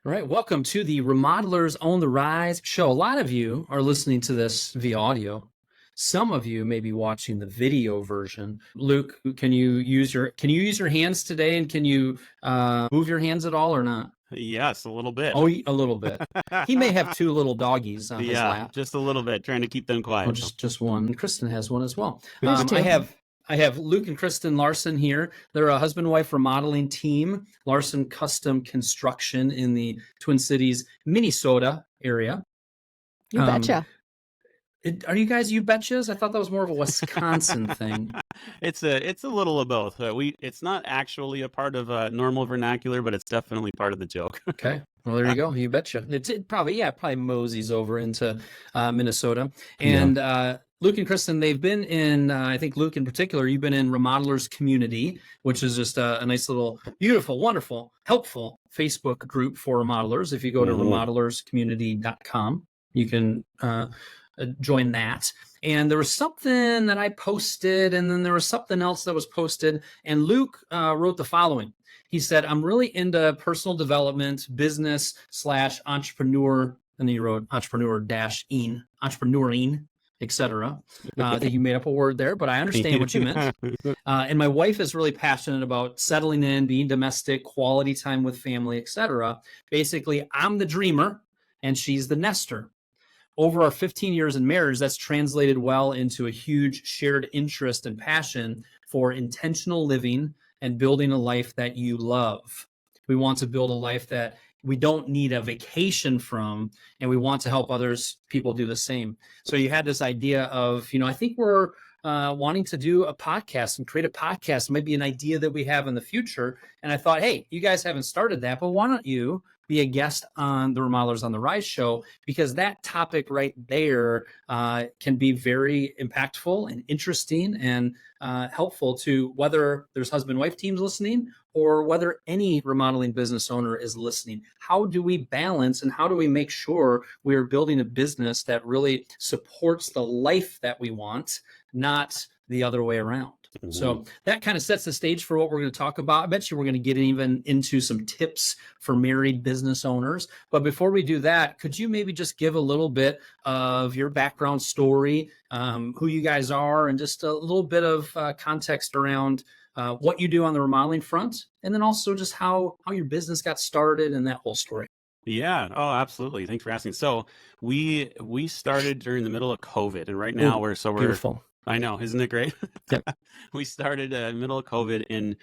All right, welcome to the Remodelers on the Rise show. A lot of you are listening to this via audio. Some of you may be watching the video version. Luke, can you use your hands today, and can you move your hands at all or not? Yes, a little bit. Oh, a little bit. He may have two little doggies on his lap. Just a little bit, trying to keep them quiet. Oh, just one. Kristen has one as well. There's two. I have Luke and Kristen Larson here. They're a husband-wife remodeling team, Larson Custom Construction in the Twin Cities, Minnesota area. You betcha. Are you guys you betchas? I thought that was more of a Wisconsin thing. It's a little of both. It's not actually a part of normal vernacular, but it's definitely part of the joke. Okay. Well, there you go. You betcha. It probably moseys over into Minnesota. And Luke and Kristen, they've been in, I think Luke in particular, you've been in Remodelers Community, which is just a nice little, beautiful, wonderful, helpful Facebook group for remodelers. If you go to remodelerscommunity.com, you can join that. And there was something that I posted, and then there was something else that was posted. And Luke wrote the following. He said, I'm really into personal development, business / entrepreneur. And then he wrote entrepreneuring, etc. I think you made up a word there, but I understand what you meant. And my wife is really passionate about settling in, being domestic, quality time with family, etc. Basically, I'm the dreamer and she's the nester. Over our 15 years in marriage, that's translated well into a huge shared interest and passion for intentional living and building a life that you love. We want to build a life that we don't need a vacation from, and we want to help people do the same. So you had this idea of, I think we're wanting to do a podcast and create a podcast. It might be an idea that we have in the future. And I thought, hey, you guys haven't started that, but why don't you be a guest on the Remodelers on the Rise show? Because that topic right there can be very impactful and interesting and helpful to whether there's husband-wife teams listening or whether any remodeling business owner is listening. How do we balance and how do we make sure we are building a business that really supports the life that we want, not the other way around? Mm-hmm. So that kind of sets the stage for what we're going to talk about. I bet you we're going to get even into some tips for married business owners. But before we do that, could you maybe just give a little bit of your background story, who you guys are, and just a little bit of context around what you do on the remodeling front, and then also just how your business got started and that whole story. Yeah. Oh, absolutely. Thanks for asking. So we started during the middle of COVID, and right now we're beautiful. I know, isn't it great? Yep. We started middle of COVID,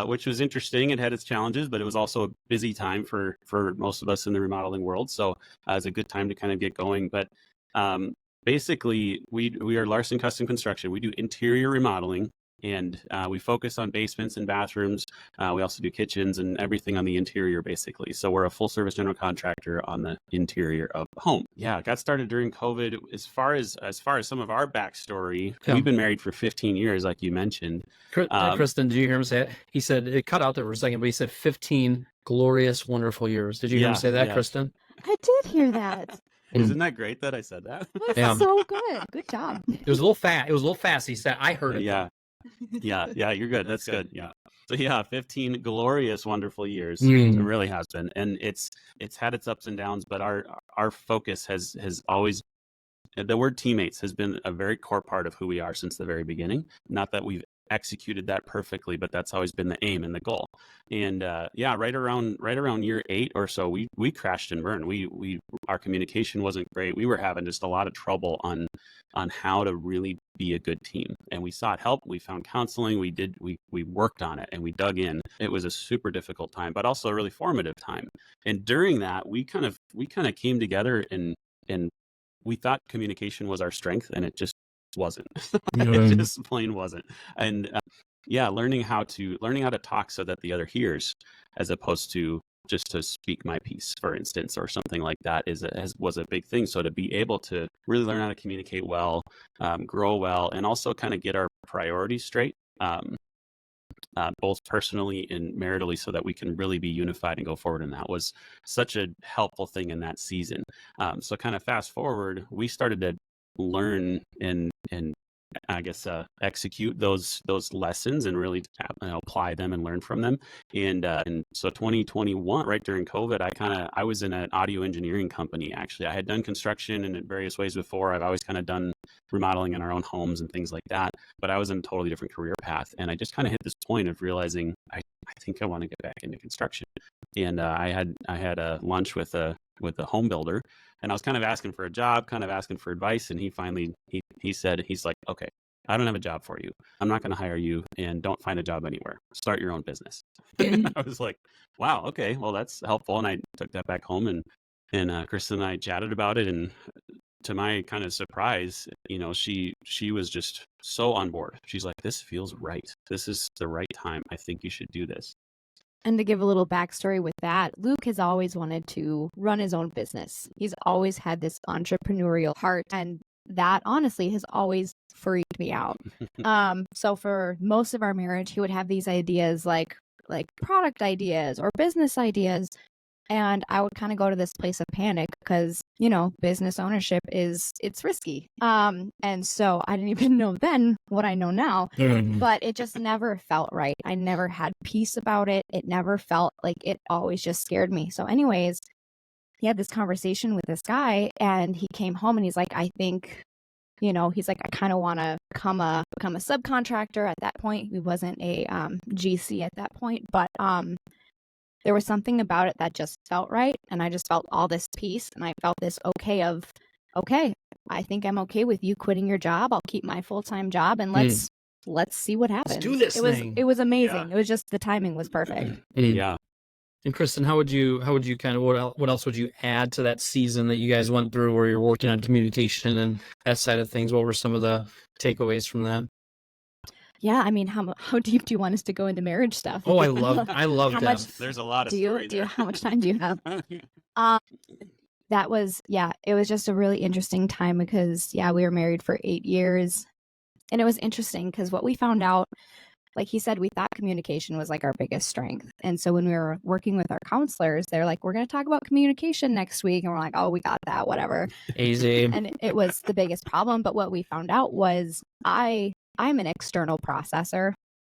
which was interesting. It had its challenges, but it was also a busy time for most of us in the remodeling world. So it was a good time to kind of get going. But basically, we are Larson Custom Construction. We do interior remodeling, and we focus on basements and bathrooms. We also do kitchens and everything on the interior, basically. So we're a full service general contractor on the interior of the home. Yeah, got started during COVID. As far as some of our backstory, we've been married for 15 years, like you mentioned. Kristen, did you hear him say it? He said, it cut out there for a second, but he said 15 glorious, wonderful years. Did you hear him say that, Kristen? I did hear that. Isn't that great that I said that? That's so good. Good job. It was a little fast. He said, I heard it. Yeah. Yeah, you're good. That's good. Yeah. So 15 glorious, wonderful years. It really has been. And it's had its ups and downs, but our focus has always, the word teammates has been a very core part of who we are since the very beginning. Not that we've executed that perfectly, but that's always been the aim and the goal. And right around year 8 or so, we crashed and burned. Our communication wasn't great. We were having just a lot of trouble on how to really be a good team. And we sought help. We found counseling. We worked on it and we dug in. It was a super difficult time, but also a really formative time. And during that, we kind of came together and we thought communication was our strength, and it just wasn't. It just plain wasn't. And learning how to talk so that the other hears, as opposed to just to speak my piece, for instance, or something like that, was a big thing. So to be able to really learn how to communicate well, grow well, and also kind of get our priorities straight, both personally and maritally, so that we can really be unified and go forward. And that was such a helpful thing in that season. So kind of fast forward, we started to learn and I guess, execute those lessons and really apply them and learn from them. And so 2021, right during COVID, I was in an audio engineering company. Actually, I had done construction in various ways before. I've always kind of done remodeling in our own homes and things like that. But I was in a totally different career path, and I just kind of hit this point of realizing I think I want to get back into construction. And I had a lunch with a home builder, and I was kind of asking for a job, kind of asking for advice, and he finally he said, he's like, okay, I don't have a job for you. I'm not going to hire you, and don't find a job anywhere. Start your own business. I was like, wow, okay, well, that's helpful. And I took that back home, and Kristen and I chatted about it, and to my kind of surprise, she was just so on board. She's like, this feels right. This is the right time. I think you should do this. And to give a little backstory with that, Luke has always wanted to run his own business. He's always had this entrepreneurial heart, and that honestly has always freaked me out. So for most of our marriage, he would have these ideas like product ideas or business ideas. And I would kind of go to this place of panic because, business ownership it's risky. And so I didn't even know then what I know now, but it just never felt right. I never had peace about it. It never felt like, it always just scared me. So anyways, he had this conversation with this guy, and he came home and he's like, I think, he's like, I kind of want to become a subcontractor. At that point, he wasn't a GC at that point, but there was something about it that just felt right. And I just felt all this peace, and I felt this okay, I think I'm okay with you quitting your job. I'll keep my full-time job, and let's see what happens. Let's do this thing. It was amazing. Yeah. It was just, the timing was perfect. Yeah. And Kristen, how would you kind of, what else would you add to that season that you guys went through where you're working on communication and that side of things? What were some of the takeaways from that? Yeah, I mean, how deep do you want us to go into marriage stuff? Oh, I love How that. much There's a lot of do story you there. how much time do you have? That was, it was just a really interesting time because, we were married for 8 years. And it was interesting because what we found out, like he said, we thought communication was like our biggest strength. And so when we were working with our counselors, they're like, we're going to talk about communication next week. And we're like, oh, we got that, whatever. Easy. And it was the biggest problem. But what we found out was I'm an external processor,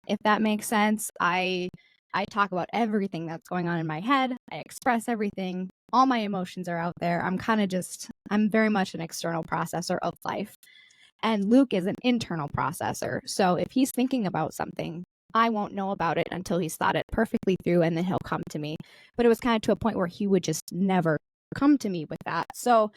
if that makes sense. I talk about everything that's going on in my head. I express everything. All my emotions are out there. I'm very much an external processor of life. And Luke is an internal processor. So if he's thinking about something, I won't know about it until he's thought it perfectly through, and then he'll come to me. But it was kind of to a point where he would just never come to me with that. So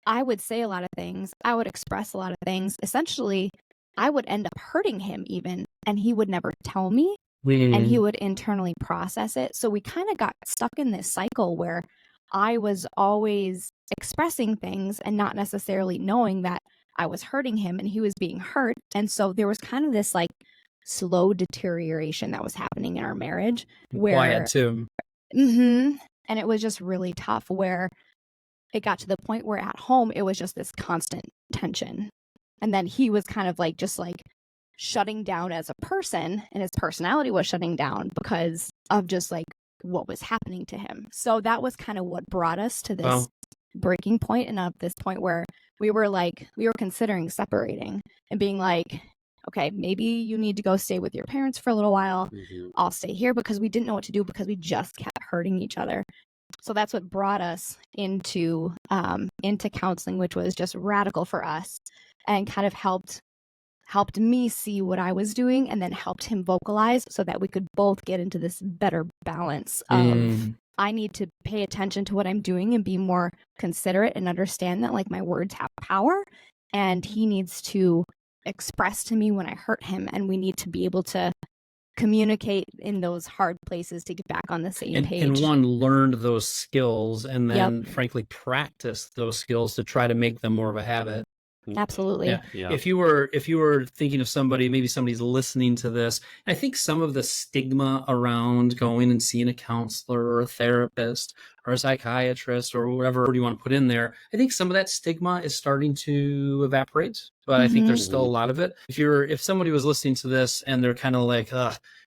I would say a lot of things. I would express a lot of things. Essentially, I would end up hurting him even, and he would never tell me, and he would internally process it. So we kind of got stuck in this cycle where I was always expressing things and not necessarily knowing that I was hurting him and he was being hurt. And so there was kind of this like slow deterioration that was happening in our marriage. Where, Quiet too. And it was just really tough, where it got to the point where at home it was just this constant tension. And then he was kind of like just like shutting down as a person, and his personality was shutting down because of just like what was happening to him. So that was kind of what brought us to this breaking point, and of this point where we were considering separating and being like, okay, maybe you need to go stay with your parents for a little while. I'll stay here, because we didn't know what to do because we just kept hurting each other. So that's what brought us into counseling, which was just radical for us, and kind of helped me see what I was doing, and then helped him vocalize so that we could both get into this better balance of I need to pay attention to what I'm doing and be more considerate and understand that like my words have power, and he needs to express to me when I hurt him, and we need to be able to communicate in those hard places to get back on the same page. And one learned those skills, and then frankly practice those skills to try to make them more of a habit. Absolutely. Yeah. If you were thinking of somebody, maybe somebody's listening to this, I think some of the stigma around going and seeing a counselor or a therapist or a psychiatrist or whatever you want to put in there, I think some of that stigma is starting to evaporate, but I think there's still a lot of it. If somebody was listening to this and they're kind of like,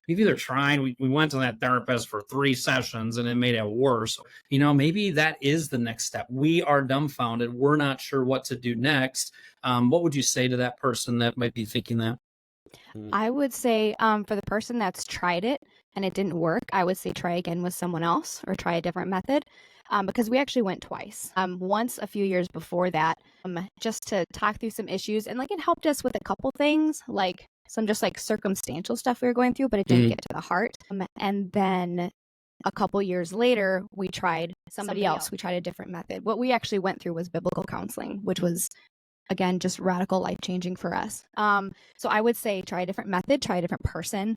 we've either tried, we went to that therapist for 3 sessions and it made it worse. Maybe that is the next step. We are dumbfounded. We're not sure what to do next. What would you say to that person that might be thinking that? I would say for the person that's tried it and it didn't work, I would say try again with someone else or try a different method, because we actually went twice. Once a few years before that, just to talk through some issues, and like it helped us with a couple things, like some just like circumstantial stuff we were going through, but it didn't get to the heart. And then a couple years later, we tried somebody else. We tried a different method. What we actually went through was biblical counseling, which was, again, just radical, life-changing for us. So I would say try a different method, try a different person.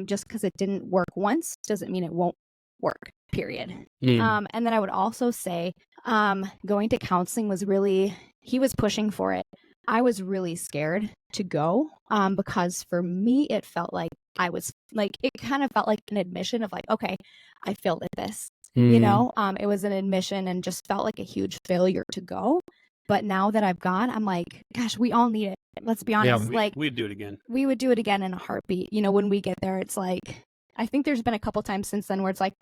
Just because it didn't work once doesn't mean it won't work, period. And then I would also say going to counseling was really, he was pushing for it. I was really scared to go because for me, it felt like it kind of felt like an admission of like, okay, I failed at this. It was an admission and just felt like a huge failure to go. But now that I've gone, I'm like, gosh, we all need it. Let's be honest. We'd do it again. We would do it again in a heartbeat. When we get there, it's like, I think there's been a couple times since then where it's like,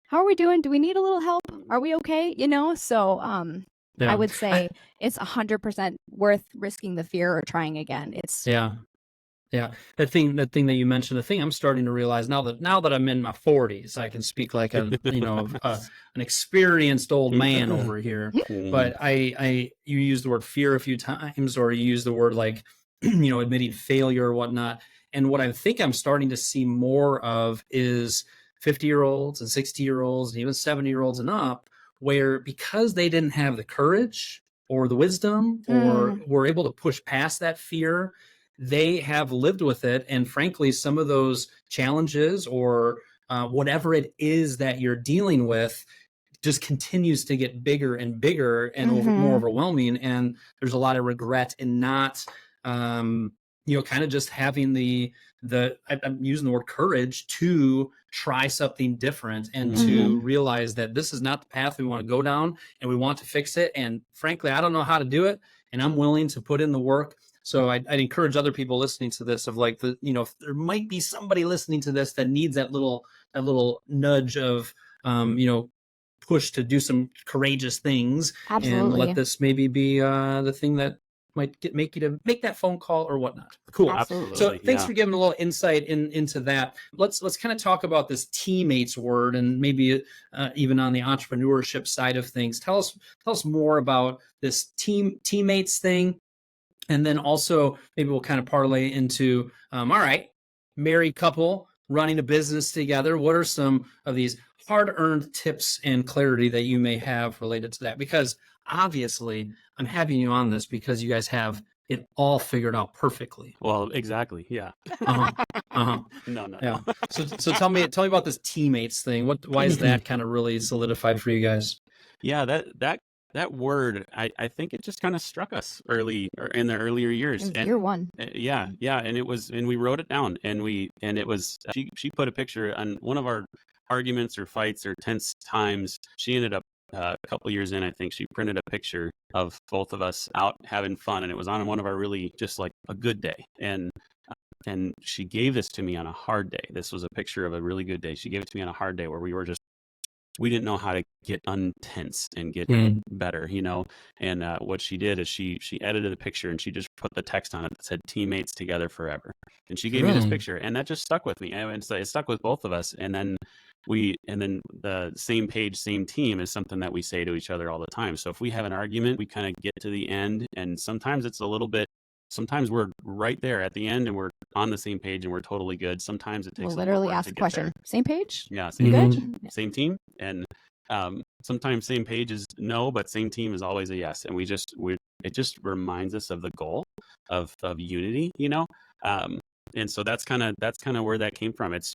how are we doing? Do we need a little help? Are we okay? So I would say it's 100% worth risking the fear or trying again. It's Yeah. That thing that you mentioned, the thing I'm starting to realize now that I'm in my 40s, I can speak like an experienced old man over here. But you use the word fear a few times, or you use the word like, admitting failure or whatnot. And what I think I'm starting to see more of is 50-year-olds and 60-year-olds and even 70-year-olds and up, where because they didn't have the courage or the wisdom or were able to push past that fear, they have lived with it. And frankly, some of those challenges or whatever it is that you're dealing with just continues to get bigger and bigger and more overwhelming. And there's a lot of regret in not, kind of just having I'm using the word courage to try something different and to realize that this is not the path we want to go down and we want to fix it. And frankly, I don't know how to do it, and I'm willing to put in the work. So I'd encourage other people listening to this of like if there might be somebody listening to this that needs that little nudge of, push to do some courageous things. Absolutely. And let this maybe be the thing that might make you to make that phone call or whatnot. Cool. Absolutely. So thanks for giving a little insight into that. Let's kind of talk about this teammates word, and maybe even on the entrepreneurship side of things. Tell us more about this teammates thing. And then also maybe we'll kind of parlay into, all right, married couple running a business together. What are some of these hard-earned tips and clarity that you may have related to that? Because obviously I'm having you on this because you guys have it all figured out perfectly. Well, exactly. Yeah. No. Yeah. So tell me about this teammates thing. Why is that kind of really solidified for you guys? Yeah, that word, I think it just kind of struck us early or in the earlier years. Year one. Yeah. And we wrote it down, and it was, she put a picture on one of our arguments or fights or tense times. She ended up a couple years in, I think she printed a picture of both of us out having fun, and it was on one of our really just like a good day. And she gave this to me on a hard day. This was a picture of a really good day. She gave it to me on a hard day where we didn't know how to get untense and get better, And what she did is she edited the picture and she just put the text on it that said "teammates together forever." And she gave me this picture, and that just stuck with me. And it stuck with both of us. And then the same page, same team is something that we say to each other all the time. So if we have an argument, we kind of get to the end, and sometimes it's a little bit. Sometimes we're right there at the end and we're on the same page and we're totally good. Sometimes it takes we'll literally ask the question. There. Same page? Yeah, same page, same team. And sometimes same page is no, but same team is always a yes. And it just reminds us of the goal of unity, And so that's kind of where that came from. It's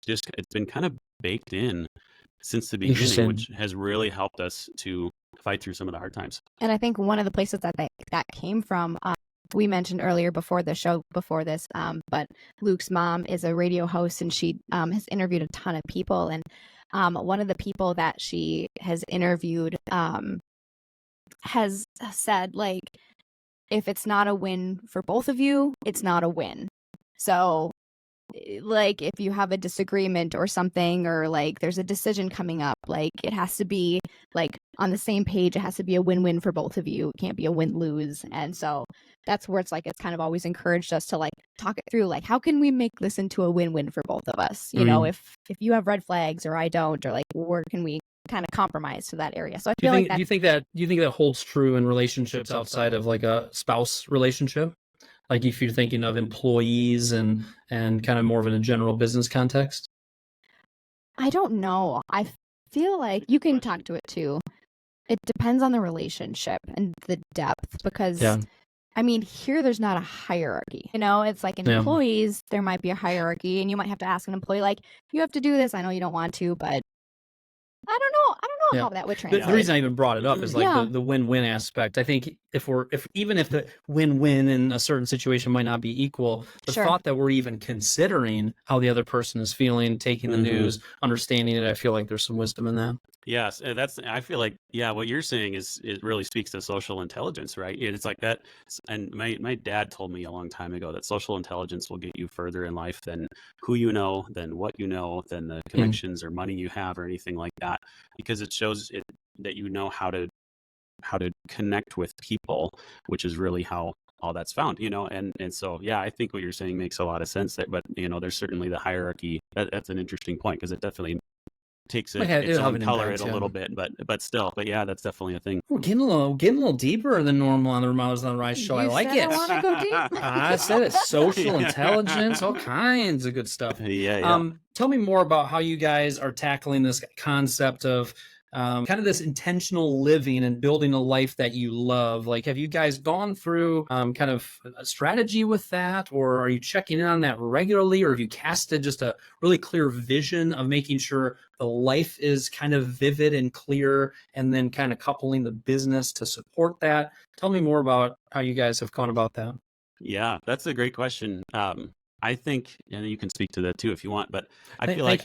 been kind of baked in since the beginning, which has really helped us to fight through some of the hard times. And I think one of the places that came from, we mentioned earlier before this, but Luke's mom is a radio host, and she has interviewed a ton of people. And one of the people that she has interviewed has said, like, if it's not a win for both of you, it's not a win. So like if you have a disagreement or something, or like there's a decision coming up, like it has to be like on the same page. It has to be a win-win for both of you. It can't be a win-lose. And so that's where it's like it's kind of always encouraged us to like talk it through, like how can we make this into a win-win for both of us, you know, if you have red flags or I don't, or like where can we kind of compromise to that area. So I feel like do you think that holds true in relationships outside of like a spouse relationship? Like if you're thinking of employees and kind of more of in a general business context? I don't know. I feel like you can talk to it too. It depends on the relationship and the depth, because I mean, here there's not a hierarchy. You know, it's like in employees, there might be a hierarchy, and you might have to ask an employee, like, you have to do this. I know you don't want to, but I don't know how that would translate. The reason I even brought it up is like the win-win aspect. I think if even if the win-win in a certain situation might not be equal, the thought that we're even considering how the other person is feeling, taking the news, understanding it, I feel like there's some wisdom in that. Yes, I feel like, what you're saying it really speaks to social intelligence, right? It's like that. And my dad told me a long time ago that social intelligence will get you further in life than who you know, than what you know, than the connections or money you have or anything like that, because it shows that you know how to connect with people, which is really how all that's found, you know. And so I think what you're saying makes a lot of sense. But you know, there's certainly the hierarchy. That's an interesting point, because it definitely takes its own color a little bit, but still, that's definitely a thing. We're getting a little deeper than normal on the Remodelers on the Rise show. I like it. I want to go deep. I said it. Social intelligence, all kinds of good stuff. Tell me more about how you guys are tackling this concept of kind of this intentional living and building a life that you love. Like, have you guys gone through kind of a strategy with that, or are you checking in on that regularly, or have you casted just a really clear vision of making sure the life is kind of vivid and clear, and then kind of coupling the business to support that? Tell me more about how you guys have gone about that. Yeah, that's a great question. I think, and you can speak to that too if you want, but thank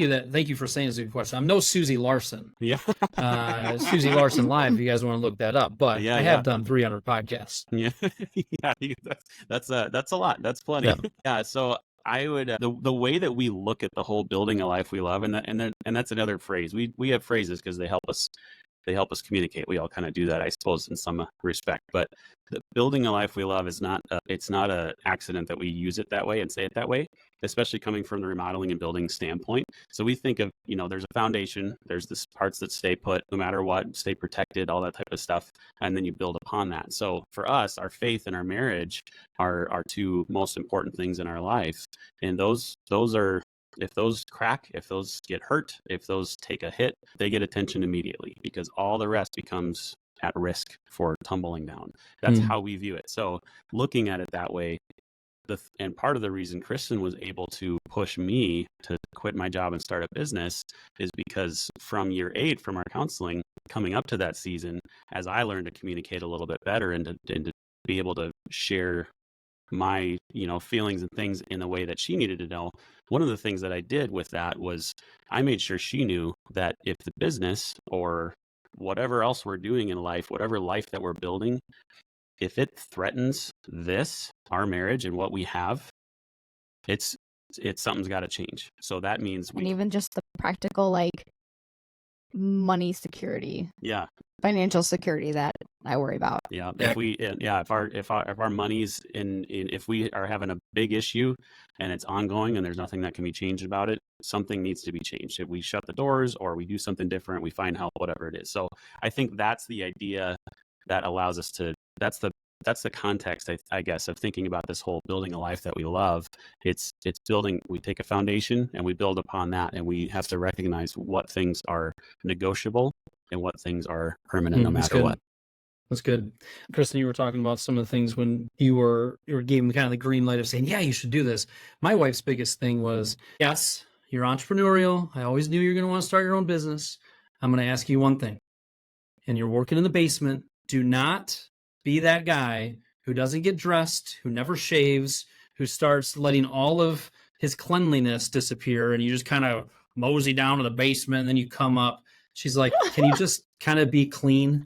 you for saying it's a good question. I'm no Susie Larson. Yeah. Susie Larson Live, if you guys want to look that up, but I have done 300 podcasts. That's a lot. That's plenty. So I would, the way that we look at the whole building a life we love, and that's another phrase. We have phrases because they help us communicate. We all kind of do that, I suppose, in some respect. But the building a life we love is it's not an accident that we use it that way and say it that way, especially coming from the remodeling and building standpoint. So we think of, there's a foundation, there's this parts that stay put no matter what, stay protected, all that type of stuff, and then you build upon that. So for us, our faith and our marriage are our two most important things in our life, and those are, if those crack, if those get hurt, if those take a hit, they get attention immediately, because all the rest becomes at risk for tumbling down. That's how we view it. So looking at it that way, and part of the reason Kristen was able to push me to quit my job and start a business is because from year 8, from our counseling, coming up to that season, as I learned to communicate a little bit better and to be able to share my feelings and things in a way that she needed to know, one of the things that I did with that was I made sure she knew that if the business or whatever else we're doing in life, whatever life that we're building, if it threatens our marriage and what we have, it's something's got to change. So that means and even just the practical, like, money security, financial security that I worry about. If our money's if we are having a big issue and it's ongoing and there's nothing that can be changed about it, something needs to be changed. If we shut the doors or we do something different, we find help, whatever it is. So I think that's the idea that allows us to, that's the context, I guess, of thinking about this whole building a life that we love. It's building, we take a foundation and we build upon that, and we have to recognize what things are negotiable and what things are permanent no matter what. That's good. Kristen, you were talking about some of the things when you were giving kind of the green light of saying, yeah, you should do this. My wife's biggest thing was, yes, you're entrepreneurial. I always knew you're going to want to start your own business. I'm going to ask you one thing. And you're working in the basement. Do not be that guy who doesn't get dressed, who never shaves, who starts letting all of his cleanliness disappear, and you just kind of mosey down to the basement, and then you come up. She's like, can you just kind of be clean?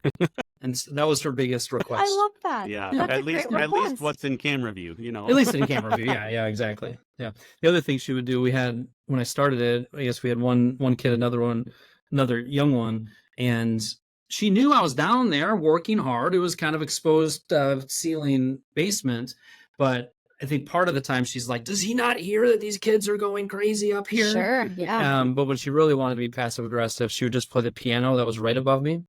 And that was her biggest request. I love that. Yeah, That's a at least great request. what's in camera view, you know. At least in camera view. Yeah, exactly. Yeah. The other thing she would do, we had when I started it, I guess we had one kid, another young one, and she knew I was down there working hard. It was kind of exposed ceiling basement, but I think part of the time she's like, does he not hear that these kids are going crazy up here? Sure, yeah. But when she really wanted to be passive aggressive, she would just play the piano that was right above me,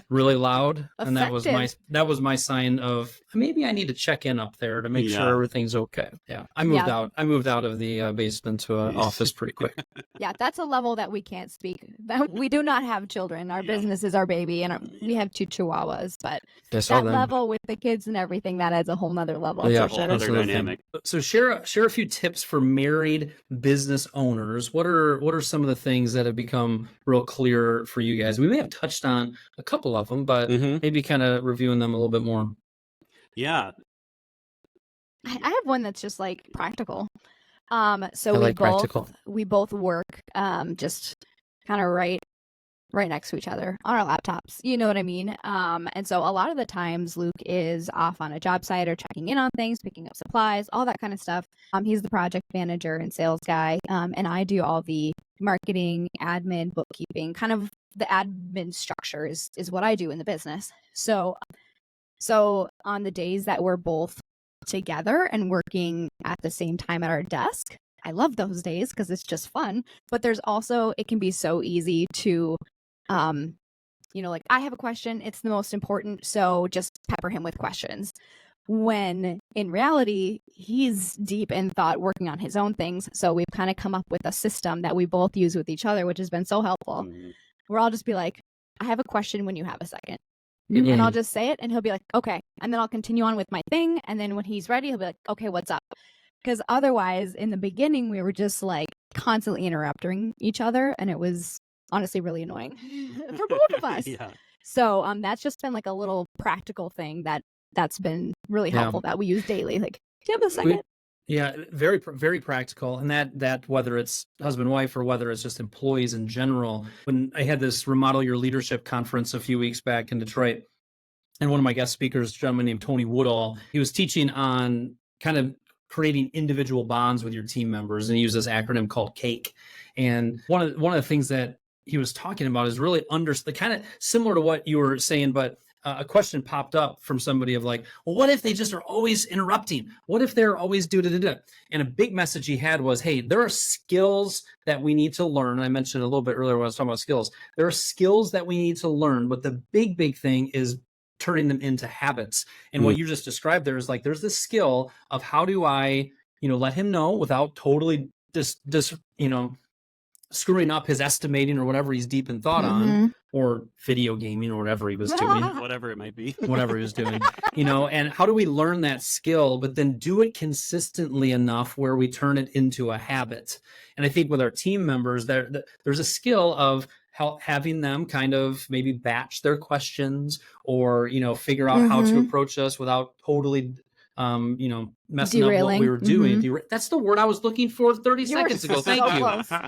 really loud, and that was my sign of maybe I need to check in up there to make sure everything's okay. Yeah, I moved out. I moved out of the basement to an office pretty quick. Yeah, that's a level that we can't speak. We do not have children. Our business is our baby, and we have 2 chihuahuas. But that level with the kids and everything, that adds a whole nother level. Yeah, for sure. Another dynamic. So share a few tips for married business owners. What are some of the things that have become real clear for you guys? We may have touched on a couple of them, but maybe kind of reviewing them a little bit more. Yeah. I have one that's just like practical. So we both work just kind of right next to each other on our laptops. You know what I mean? And so a lot of the times Luke is off on a job site or checking in on things, picking up supplies, all that kind of stuff. He's the project manager and sales guy. And I do all the marketing, admin, bookkeeping, kind of the admin structure is what I do in the business. So on the days that we're both together and working at the same time at our desk, I love those days because it's just fun. But there's also, it can be so easy to, like I have a question, it's the most important, so just pepper him with questions. When in reality, he's deep in thought working on his own things. So we've kind of come up with a system that we both use with each other, which has been so helpful. Where I'll just be like, I have a question when you have a second. And I'll just say it and he'll be like, okay. And then I'll continue on with my thing. And then when he's ready, he'll be like, okay, what's up? Because otherwise, in the beginning, we were just like constantly interrupting each other. And it was honestly really annoying for both of us. So that's just been like a little practical thing that's been really helpful that we use daily. Like, do you have a second? Very, very practical. And that whether it's husband, wife, or whether it's just employees in general. When I had this Remodel Your Leadership conference a few weeks back in Detroit, and one of my guest speakers, a gentleman named Tony Woodall, he was teaching on kind of creating individual bonds with your team members. And he used this acronym called CAKE. And one of the things that he was talking about is really kind of similar to what you were saying, but a question popped up from somebody of like, well, what if they just are always interrupting? What if they're always do? And a big message he had was, hey, there are skills that we need to learn. I mentioned a little bit earlier when I was talking about skills. There are skills that we need to learn, but the big thing is turning them into habits. And what you just described there is like, there's this skill of how do I, let him know without totally screwing up his estimating or whatever he's deep in thought on, or video gaming or whatever he was doing. Whatever it might be. Whatever he was doing, and how do we learn that skill, but then do it consistently enough where we turn it into a habit? And I think with our team members, there's a skill of having them kind of maybe batch their questions or, figure out how to approach us without totally messing derailing. Up what we were doing. That's the word I was looking for 30 seconds ago. Thank you.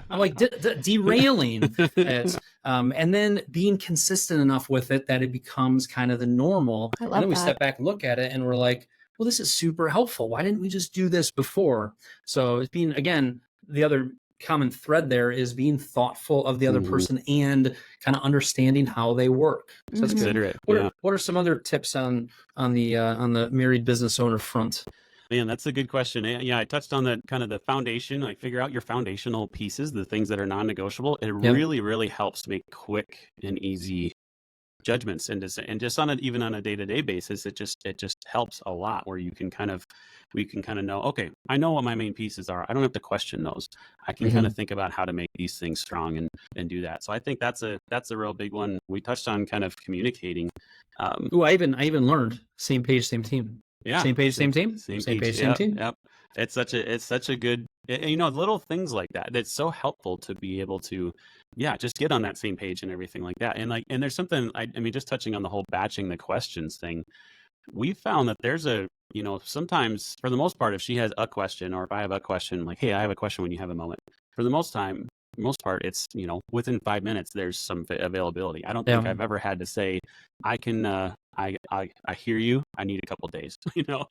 I'm like derailing it. And then being consistent enough with it that it becomes kind of the normal. And then we step back and look at it and we're like, well, this is super helpful. Why didn't we just do this before? So it's being, again, the other common thread there is being thoughtful of the other person and kind of understanding how they work. So that's good. What are some other tips on the married business owner front? Man, that's a good question. Yeah, I touched on the kind of the foundation, like figure out your foundational pieces, the things that are non-negotiable. It really, really helps to make quick and easy judgments and just even on a day-to-day basis, it just helps a lot where we can kind of know, okay, I know what my main pieces are. I don't have to question those. I can kind of think about how to make these things strong and do that. So I think that's a real big one. We touched on kind of communicating. I even learned same page, same team. Yeah. Same page, same team. Same page, same team. Yep. It's such a good, little things like that. That's so helpful to be able to, just get on that same page and everything like that. And there's something, I mean, just touching on the whole batching the questions thing, we found that there's sometimes for the most part, if she has a question or if I have a question, like, hey, I have a question when you have a moment. For the most time, most part, it's, within 5 minutes, there's some availability. I don't think I've ever had to say, I can, I hear you. I need a couple days.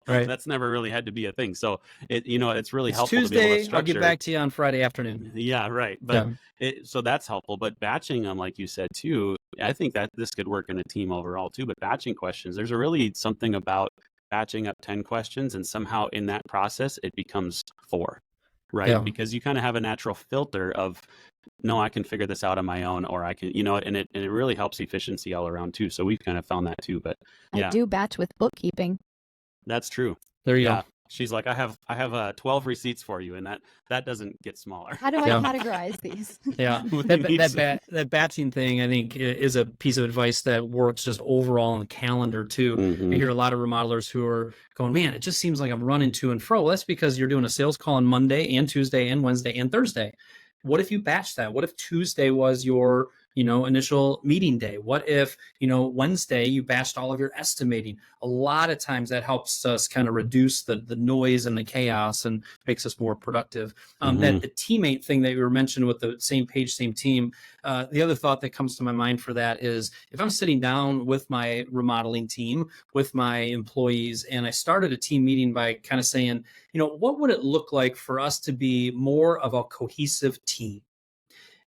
Right. That's never really had to be a thing. So it's really It's helpful to be able to Tuesday. I'll structure. get back to you on Friday afternoon. Yeah, right. But so that's helpful. But batching them, like you said too, I think that this could work in a team overall too. But batching questions, there's really something about batching up 10 questions, and somehow in that process it becomes 4, right? Yeah. Because you kind of have a natural filter of, no, I can figure this out on my own, or I can, and it really helps efficiency all around too. So we've kind of found that too. But yeah, I do batch with bookkeeping. that's true. There you go. She's like, I have 12 receipts for you, and that doesn't get smaller. How do I categorize these? Yeah, that batching thing, I think, is a piece of advice that works just overall on the calendar too. Mhm. I hear a lot of remodelers who are going, man, it just seems like I'm running to and fro. Well, that's because you're doing a sales call on Monday and Tuesday and Wednesday and Thursday. What if you batch that? What if Tuesday was your initial meeting day? What if Wednesday you batched all of your estimating? A lot of times that helps us kind of reduce the noise and the chaos and makes us more productive. That the teammate thing that you were mentioning with the same page, same team. The other thought that comes to my mind for that is, if I'm sitting down with my remodeling team, with my employees, and I started a team meeting by kind of saying, what would it look like for us to be more of a cohesive team?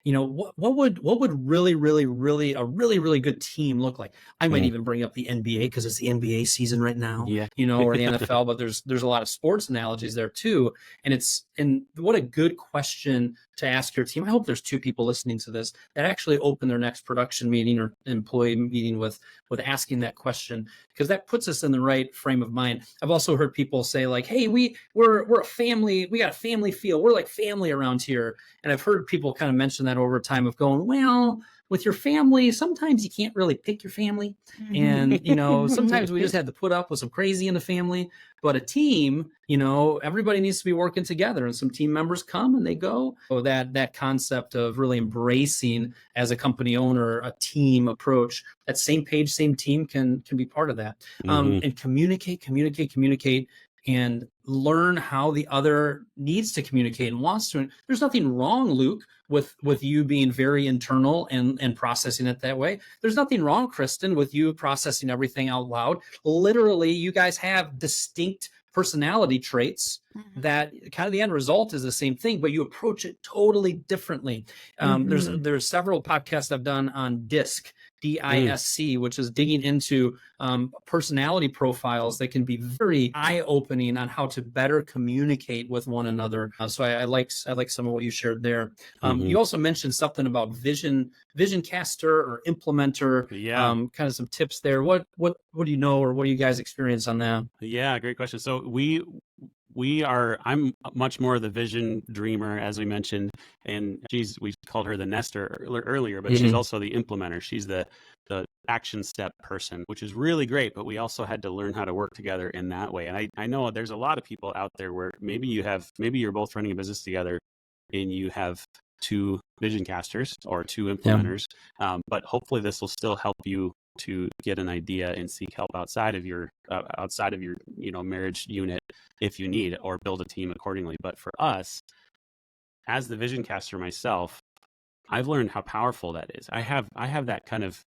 What would really, really, really a really, really good team look like? I might even bring up the NBA because it's the NBA season right now, Yeah. or the NFL, but there's a lot of sports analogies there too. And what a good question to ask your team. I hope there's 2 people listening to this that actually open their next production meeting or employee meeting with asking that question, because that puts us in the right frame of mind. I've also heard people say, like, hey, we're a family, we got a family feel, we're like family around here. And I've heard people kind of mention that over time of going, well, with your family, sometimes you can't really pick your family. And, sometimes we just have to put up with some crazy in the family. But a team, everybody needs to be working together, and some team members come and they go. So that concept of really embracing, as a company owner, a team approach, that same page, same team can be part of that. And communicate, and learn how the other needs to communicate and wants to. There's nothing wrong, Luke, with you being very internal and processing it that way. There's nothing wrong, Kristen, with you processing everything out loud. Literally, you guys have distinct personality traits that kind of the end result is the same thing, but you approach it totally differently. There's several podcasts I've done on DISC, DISC, which is digging into personality profiles that can be very eye-opening on how to better communicate with one another. So I like some of what you shared there. You also mentioned something about vision caster or implementer. Kind of some tips there. What do you know, or what do you guys experience on that? Yeah, great question. So I'm much more the vision dreamer, as we mentioned, and we called her the nester earlier, but she's also the implementer. She's the action step person, which is really great, but we also had to learn how to work together in that way. And I know there's a lot of people out there where maybe you're both running a business together and you have 2 vision casters or 2 implementers, but hopefully this will still help you to get an idea and seek help outside of your marriage unit if you need, or build a team accordingly. But for us, as the vision caster myself, I've learned how powerful that is. I have that kind of,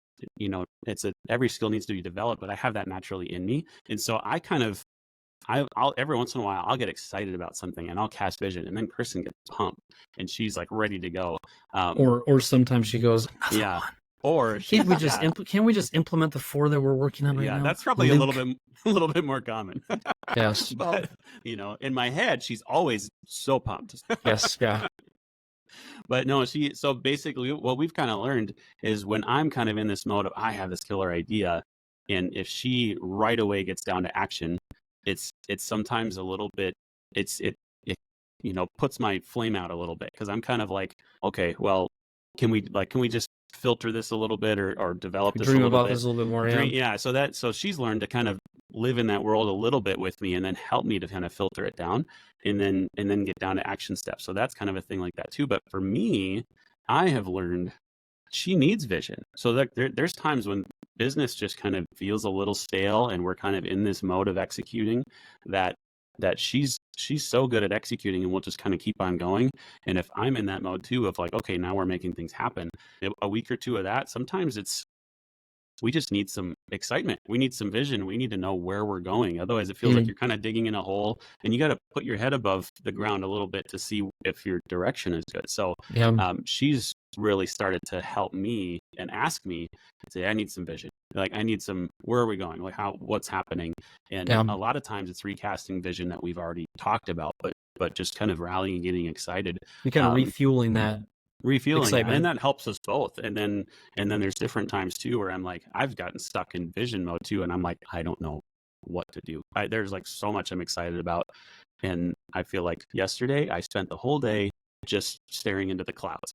every skill needs to be developed, but I have that naturally in me. And so I'll every once in a while I'll get excited about something and I'll cast vision, and then Kristen gets pumped and she's like ready to go. Or sometimes she goes, yeah. Or can't we just implement the 4 that we're working on right now? Yeah, that's probably a little bit more common. Yes. But in my head, she's always so pumped. Yes, yeah. But no, so basically what we've kind of learned is, when I'm kind of in this mode of, I have this killer idea, and if she right away gets down to action, it's sometimes a little bit, it puts my flame out a little bit, because I'm kind of like, okay, well, can we just filter this a little bit, or develop this a little bit? This a little bit more. Yeah. So she's learned to kind of live in that world a little bit with me, and then help me to kind of filter it down, and then get down to action steps. So that's kind of a thing like that too. But for me, I have learned she needs vision. So there's times when business just kind of feels a little stale, and we're kind of in this mode of executing, that that she's so good at executing, and we'll just kind of keep on going. And if I'm in that mode too of like, okay, now we're making things happen, a week or two of that, sometimes we just need some excitement. We need some vision. We need to know where we're going. Otherwise, it feels like you're kind of digging in a hole, and you got to put your head above the ground a little bit to see if your direction is good. So she's really started to help me and ask me, say, I need some vision. Like, I need some, where are we going? Like, what's happening? And a lot of times it's recasting vision that we've already talked about, but just kind of rallying and getting excited. You're kind of refueling that. And that helps us both. And then there's different times too where I'm like, I've gotten stuck in vision mode too, and I'm like, I don't know what to do. There's like so much I'm excited about, and I feel like yesterday I spent the whole day just staring into the clouds.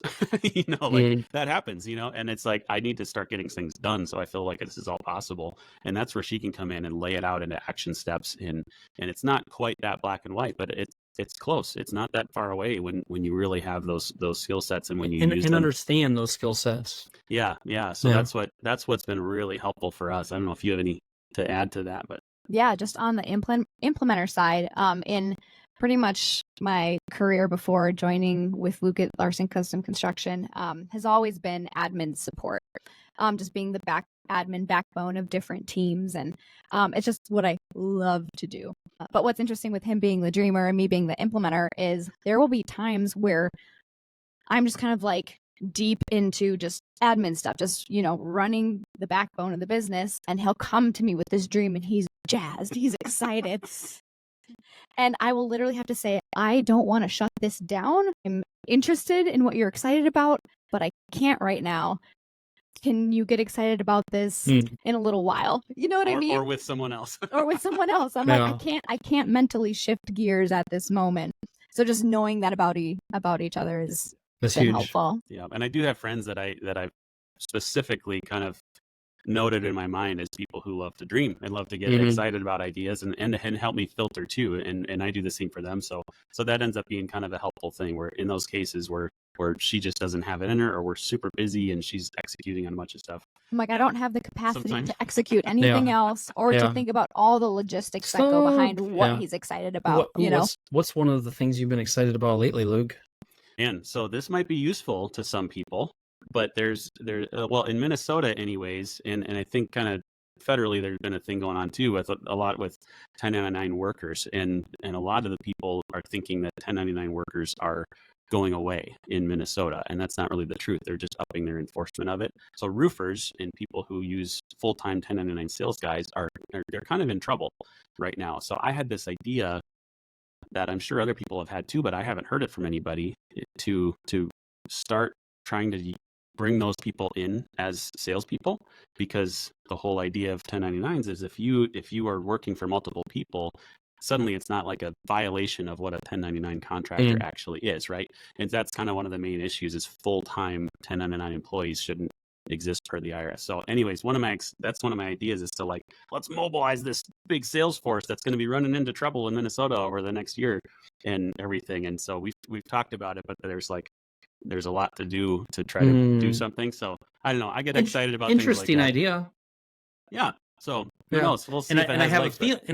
That happens, and it's like I need to start getting things done. So I feel like this is all possible, and that's where she can come in and lay it out into action steps. And it's not quite that black and white, but it's close. It's not that far away when you really have those skill sets, and when you use them. Understand those skill sets. Yeah. So that's what's been really helpful for us. I don't know if you have any to add to that, but yeah, just on the implementer side, in pretty much my career before joining with Luke and Larson Custom Construction, has always been admin support, just being the admin backbone of different teams. And it's just what I love to do. But what's interesting with him being the dreamer and me being the implementer is there will be times where I'm just kind of like deep into just admin stuff, just, running the backbone of the business. And he'll come to me with this dream and he's jazzed, he's excited. And I will literally have to say, I don't want to shut this down. I'm interested in what you're excited about, but I can't right now. Can you get excited about this in a little while? You know what I mean? Or with someone else. I'm like, I can't mentally shift gears at this moment. So just knowing that about each other is huge. Helpful. Yeah. And I do have friends that I've specifically kind of noted in my mind as people who love to dream and love to get excited about ideas and help me filter too. And I do the same for them. So that ends up being kind of a helpful thing where in those cases where she just doesn't have it in her, or we're super busy and she's executing on a bunch of stuff. I'm like, I don't have the capacity to execute anything else or to think about all the logistics that go behind what he's excited about. What's one of the things you've been excited about lately, Luke? And so this might be useful to some people, but well, in Minnesota anyways, and I think kind of federally there's been a thing going on too with a lot with 1099 workers, and a lot of the people are thinking that 1099 workers are going away in Minnesota, and that's not really the truth. They're just upping their enforcement of it. So roofers and people who use full-time 1099 sales guys they're kind of in trouble right now. So I had this idea that I'm sure other people have had too, but I haven't heard it from anybody, to start trying to bring those people in as salespeople, because the whole idea of 1099s is if you are working for multiple people, suddenly it's not like a violation of what a 1099 contractor actually is, right? And that's kind of one of the main issues is full-time 1099 employees shouldn't exist per the IRS. So anyways, that's one of my ideas is to like, let's mobilize this big sales force that's going to be running into trouble in Minnesota over the next year and everything. And so we've talked about it, but there's a lot to do to try to do something. So I don't know. I get excited about interesting things like idea. Yeah. So who knows? We'll see. And I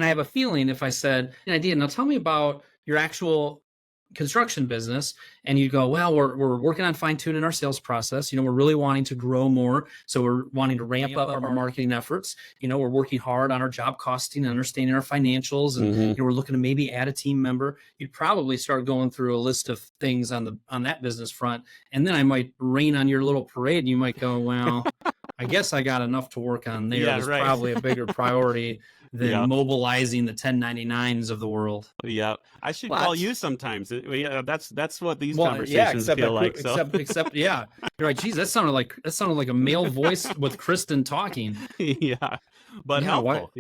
have a feeling if I said an idea, now tell me about your actual construction business, and you go, well, we're working on fine tuning our sales process. We're really wanting to grow more, so we're wanting to ramp up our marketing efforts. We're working hard on our job costing and understanding our financials, and we're looking to maybe add a team member. You'd probably start going through a list of things on that business front, and then I might rain on your little parade, and you might go, well, I guess I got enough to work on there. Yeah, It's right. probably a bigger priority than mobilizing the 1099s of the world. Yeah, I should call you sometimes. Yeah, that's what these conversations feel like. Except, yeah, you're right. Geez, that sounded like a male voice with Kristen talking. Yeah, but helpful,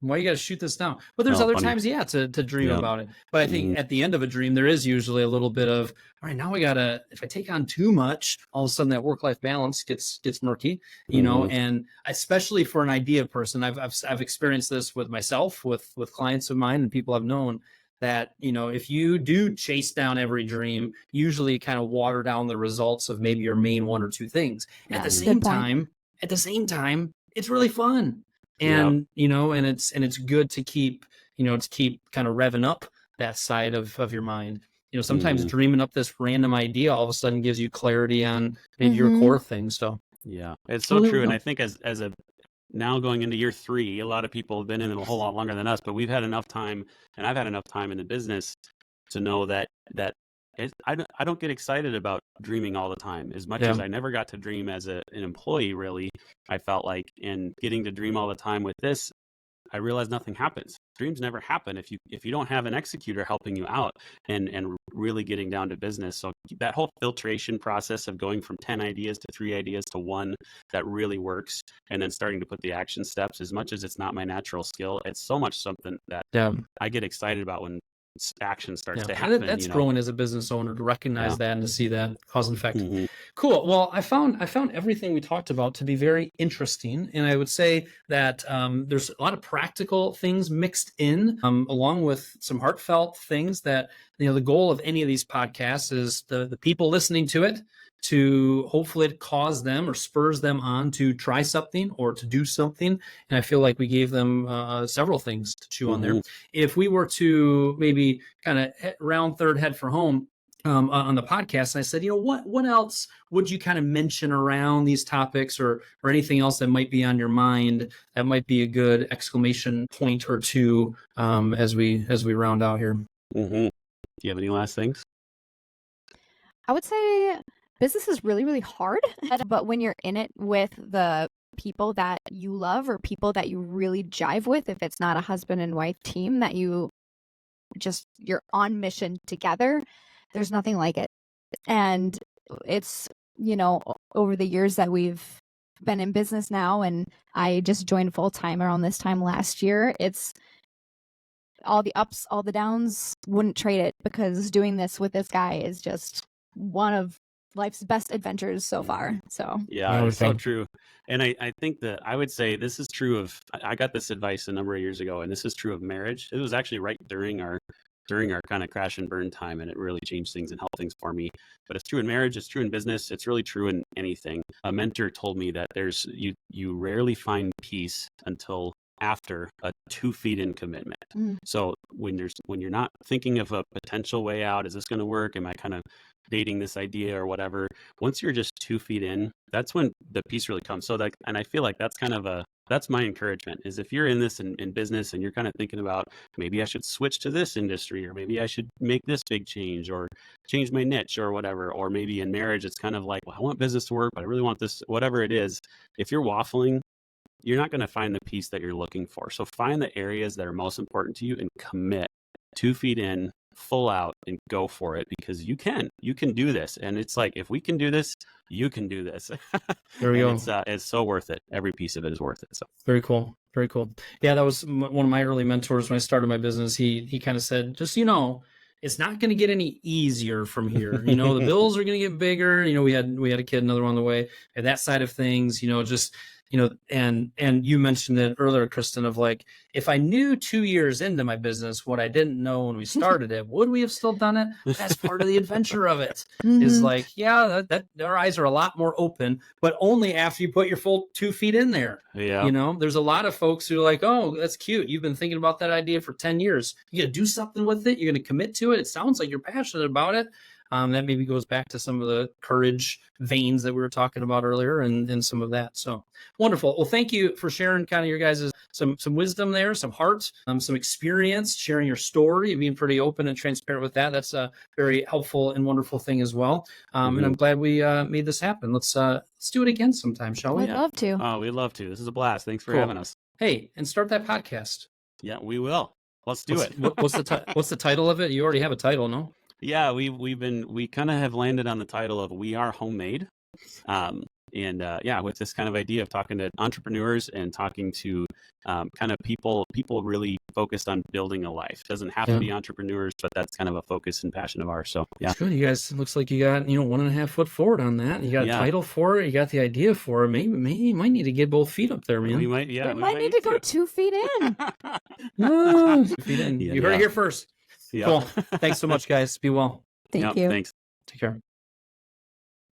Why you got to shoot this down? But there's other times, to dream about it. But I think at the end of a dream, there is usually a little bit of, all right, now we gotta. If I take on too much, all of a sudden that work-life balance gets murky, And especially for an idea person, I've experienced this with myself, with clients of mine and people I've known. That if you do chase down every dream, usually kind of water down the results of maybe your main one or two things. At the same time, it's really fun. And and it's good to keep to keep kind of revving up that side of your mind. Sometimes dreaming up this random idea all of a sudden gives you clarity on maybe your core thing. So yeah, it's so true. And I think as a now going into year 3, a lot of people have been in it a whole lot longer than us, but we've had enough time, and I've had enough time in the business to know that I don't get excited about dreaming all the time as much as I never got to dream as an employee. Really, I felt like, in getting to dream all the time with this, I realized nothing happens. Dreams never happen if you don't have an executor helping you out and really getting down to business. So that whole filtration process of going from 10 ideas to 3 ideas to 1 that really works, and then starting to put the action steps, as much as it's not my natural skill, it's so much something that I get excited about when action starts to happen. That's growing as a business owner, to recognize that and to see that cause and effect. Cool. Well, I found everything we talked about to be very interesting, and I would say that there's a lot of practical things mixed in, along with some heartfelt things. That the goal of any of these podcasts is the people listening to it to hopefully cause them or spurs them on to try something or to do something. And I feel like we gave them several things to chew on there. If we were to maybe kind of round third, head for home on the podcast, and I said, what else would you kind of mention around these topics, or anything else that might be on your mind that might be a good exclamation point or two as we round out here? Do you have any last things? I would say business is really, really hard, but when you're in it with the people that you love or people that you really jive with, if it's not a husband and wife team that you're on mission together, there's nothing like it. And it's, over the years that we've been in business now, and I just joined full time around this time last year, it's all the ups, all the downs, wouldn't trade it, because doing this with this guy is just one of life's best adventures so far. So yeah, it's so true. And I think that I would say this is true of, I got this advice a number of years ago, and this is true of marriage. It was actually right during our kind of crash and burn time, and it really changed things and helped things for me. But it's true in marriage, it's true in business, it's really true in anything. A mentor told me that you rarely find peace until after a 2 feet in commitment. So when you're not thinking of a potential way out, is this going to work? Am I kind of dating this idea or whatever? Once you're just 2 feet in, that's when the peace really comes. So and I feel like that's kind of that's my encouragement, is if you're in this in business and you're kind of thinking about, maybe I should switch to this industry, or maybe I should make this big change or change my niche or whatever, or maybe in marriage, it's kind of like, well, I want business to work, but I really want this, whatever it is. If you're waffling, you're not going to find the peace that you're looking for. So find the areas that are most important to you and commit 2 feet in, full out, and go for it, because you can do this. And it's like, if we can do this, you can do this. There we go. It's so worth it. Every piece of it is worth it. So very cool. Very cool. Yeah, that was one of my early mentors when I started my business. He kind of said, just, it's not going to get any easier from here. The bills are going to get bigger. We had a kid, another one on the way, and that side of things, just, and you mentioned it earlier, Kristen, of like, if I knew 2 years into my business what I didn't know when we started it, would we have still done it? That's part of the adventure of it. Is like, that our eyes are a lot more open, but only after you put your full 2 feet in there. Yeah. There's a lot of folks who are like, oh, that's cute. You've been thinking about that idea for 10 years. You're going to do something with it. You're going to commit to it. It sounds like you're passionate about it. That maybe goes back to some of the courage veins that we were talking about earlier, and some of that. So wonderful. Well, thank you for sharing kind of your guys' some wisdom there, some heart, some experience, sharing your story, being pretty open and transparent with that. That's a very helpful and wonderful thing as well. And I'm glad we made this happen. Let's do it again sometime, shall we? I'd love to. Oh, we'd love to. This is a blast. Thanks for having us. Hey, and start that podcast. Yeah, we will. Let's do it. What's the title of it? You already have a title, no? Yeah, we kind of have landed on the title of We Are Homemade. With this kind of idea of talking to entrepreneurs and talking to kind of people really focused on building a life. Doesn't have to be entrepreneurs, but that's kind of a focus and passion of ours. So yeah. Good. You guys, looks like you got 1.5 foot forward on that. You got a title for it. You got the idea for it. Maybe you might need to get both feet up there, man. We might need to go 2 feet in. 2 feet in. You heard it here first. Yeah. Cool. Thanks so much, guys. Be well. Thank you. Thanks. Take care.